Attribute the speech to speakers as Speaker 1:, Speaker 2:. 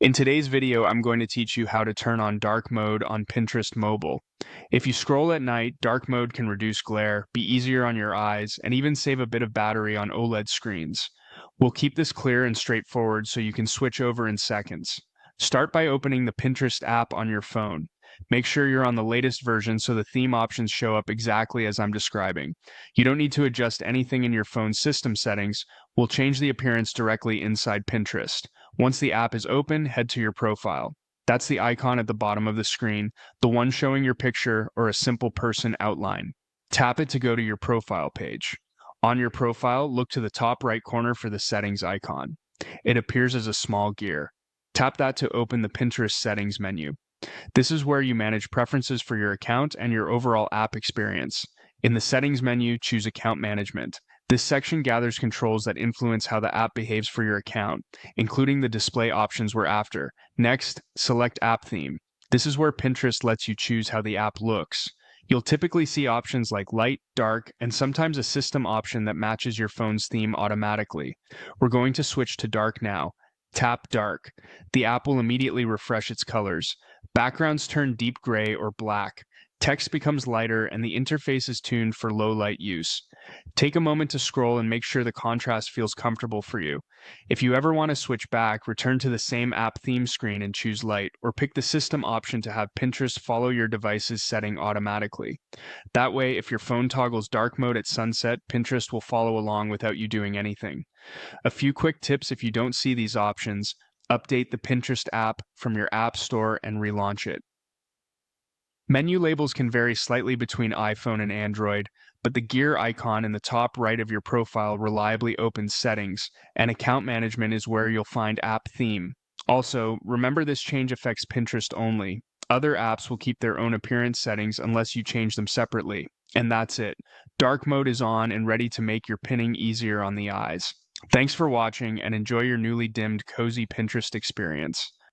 Speaker 1: In today's video, I'm going to teach you how to turn on dark mode on Pinterest mobile. If you scroll at night, dark mode can reduce glare, be easier on your eyes, and even save a bit of battery on OLED screens. We'll keep this clear and straightforward so you can switch over in seconds. Start by opening the Pinterest app on your phone. Make sure you're on the latest version so the theme options show up exactly as I'm describing. You don't need to adjust anything in your phone's system settings. We'll change the appearance directly inside Pinterest. Once the app is open, head to your profile. That's the icon at the bottom of the screen, the one showing your picture or a simple person outline. Tap it to go to your profile page. On your profile, look to the top right corner for the settings icon. It appears as a small gear. Tap that to open the Pinterest settings menu. This is where you manage preferences for your account and your overall app experience. In the settings menu, choose account management. This section gathers controls that influence how the app behaves for your account, including the display options we're after. Next, select app theme. This is where Pinterest lets you choose how the app looks. You'll typically see options like light, dark, and sometimes a system option that matches your phone's theme automatically. We're going to switch to dark now. Tap dark. The app will immediately refresh its colors. Backgrounds turn deep gray or black. Text becomes lighter and the interface is tuned for low light use. Take a moment to scroll and make sure the contrast feels comfortable for you. If you ever want to switch back, return to the same app theme screen and choose light, or pick the system option to have Pinterest follow your device's setting automatically. That way, if your phone toggles dark mode at sunset, Pinterest will follow along without you doing anything. A few quick tips if you don't see these options: update the Pinterest app from your app store and relaunch it. Menu labels can vary slightly between iPhone and Android, but the gear icon in the top right of your profile reliably opens settings, and account management is where you'll find app theme. Also, remember this change affects Pinterest only. Other apps will keep their own appearance settings unless you change them separately. And that's it. Dark mode is on and ready to make your pinning easier on the eyes. Thanks for watching and enjoy your newly dimmed cozy Pinterest experience.